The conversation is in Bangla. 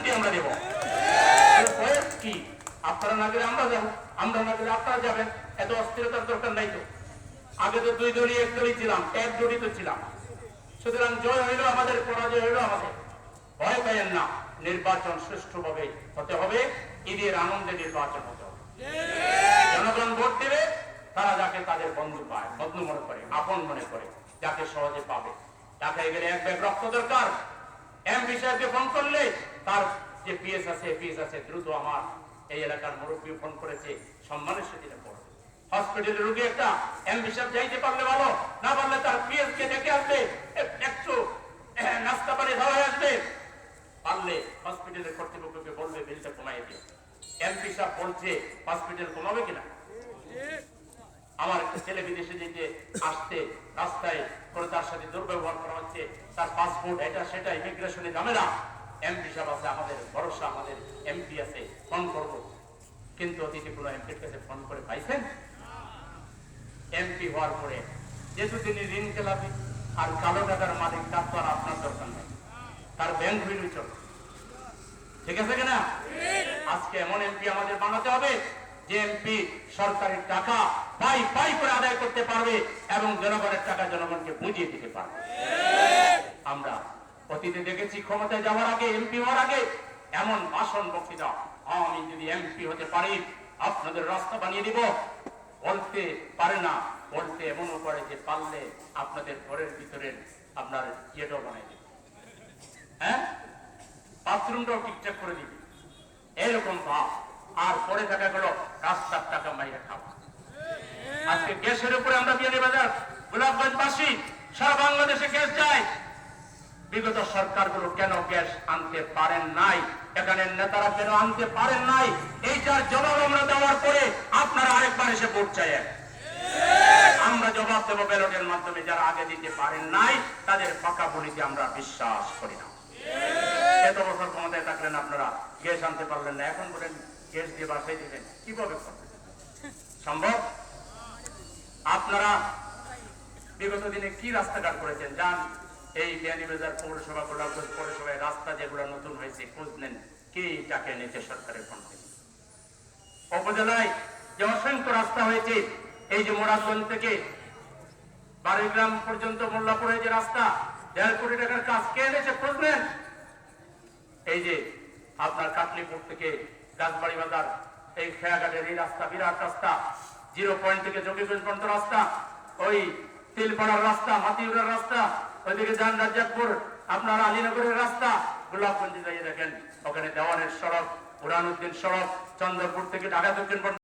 এমপি আমরা দেব। কি আপনারা না গেলে আমরা যাবো, আমরা না গেলে আপনারা যাবেন, এত অস্থিরতার দরকার নাই তো। আগে তো দুই দলই এক দলই ছিলাম, এক জড়িত ছিলাম। সুতরাং জয় হইল আমাদের, পরাজয় হইল আমাদের। ভয় পাইয়েন না, নির্বাচন সুষ্ঠুভাবে হতে হবে, ঈদের আনন্দে নির্বাচন হতে হবে। জনগণ ভোট দেবে তারা যাকে তাদের বন্ধু পায়, বন্ধু মনে করে, আপন মনে করে, যাকে সহজে পাবে। ঢাকায় গেলে এক ব্যাগ রক্ত দরকার, এমপি সাহেবকে ফোন করলে তার যে পিএস আছে দ্রুত আমার এই এলাকার মুরব্বী ফোন করেছে, সম্মানের সাথে পড়বে। হসপিটালের রোগী একটা এমপি সাহেব যাইতে পারলে ভালো, না পারলে তার পিএস কে ডেকে আসবে, একটু নাস্তা পানি ধরে আসবে, পারলে হসপিটালের কর্তৃপক্ষকে বলবে বিলটা কমাই দিয়ে। এমপি সাহেব বলছে হসপিটাল কমাবে কিনা? আমার একটা ছেলে বিদেশে যেতে আসতে রাস্তায় করে তার সাথে দুর্ব্যবহার করা হচ্ছে, তার পাসপোর্ট এটা সেটা ইমিগ্রেশনে ঝামেলা। এমপি সাহেব আছে, আমাদের ভরসা, আমাদের এমপি আছে, ফোন করব। কিন্তু অতীতে কোনো এমপির কাছে ফোন করে পাইছেন? এমপি হওয়ার পরে যেহেতু তিনি ঋণ খেলাপি আর কালো টাকার মালিক, তার তো আর আপনার দরকার নেই, তার ব্যাংক হইল চল। ঠিক আছে কিনা? আজকে এমন এমপি আমাদের বানাতে হবে যে এমপি সরকারের টাকা পাই পাই করে আদায় করতে পারবে এবং জনগণের টাকা জনগণকে বুঝিয়ে দিতে পারবে। আমরা অতীতে দেখেছি ক্ষমতায় যাওয়ার আগে, এমপি হওয়ার আগে এমন ভাষণ বক্তৃতা, আমি যদি এমপি হতে পারি আপনাদের রাস্তা বানিয়ে দিব, বলতে পারে না, বলতে এমনও করে যে পারলে আপনাদের ঘরের ভিতরের আপনার ইয়েটাও বানিয়ে দিবে, হ্যাঁ, বাথরুমটাও ঠিকঠাক করে দিবে, এরকম ভাব। আর পরে থাকা গেল রাস্তার টাকা মাইরে খাওয়া। আজকে গ্যাসের উপরে আমরা বিয়ানীবাজার গোলাপগঞ্জবাসী সারা বাংলাদেশে গ্যাস যায়। বিগত সরকারগুলো কেন গ্যাস আনতে পারেন নাই, এখানের নেতারা কেন আনতে পারেন নাই, এইটার জবাব আমরা দেওয়ার পরে আপনারা আরেকবার এসে ভোট চাইয়েন। আমরা জবাব দেবো ব্যালটের মাধ্যমে। যারা আগে দিতে পারেন নাই তাদের পাকা বলিতে আমরা বিশ্বাস করি না। এত বছর ক্ষমতায় থাকলেন আপনারা, গ্যাস আনতে পারলেন না, এখন বলেন গ্যাস দিয়ে বাসায় দিবেন, কিভাবে করবেন? সম্ভব? আপনারা বিগত দিনে কি রাস্তাঘাট করেছেন যান, এই বিয়ানীবাজার পৌরসভা, গোলাপগঞ্জ পৌরসভায় রাস্তা যেগুলো নতুন হয়েছে খোঁজ নেন, কে টাকা এনেছে সরকারের ফন্ড থেকে? উপজেলায় যে অসংখ্য রাস্তা হয়েছে, এই যে মোরাজগঞ্জ থেকে বাড়িগ্রাম পর্যন্ত মোল্লাপুরে যে রাস্তা 1.5 কোটি টাকার কাজ, কে এনেছে খোঁজ নেন? এই যে আপনার কাটলিপুর থেকে গাছবাড়ি বাজার এই খেয়াঘাটের এই রাস্তা, বিরাট রাস্তা, 0 পয়েন্ট থেকে যোগীগঞ্জ পর্যন্ত রাস্তা, ওই তিলপাড়ার রাস্তা, মাতিউরার রাস্তা, ওইদিকে যান রাজ্জাকপুর আপনার আলীনগরের রাস্তা, গোলাপগঞ্জে যাইয়ে দেখেন ওখানে দেওয়ানের সড়ক, বুরহানুদ্দিন সড়ক, চন্দ্রপুর থেকে ঢাকা দক্ষিণ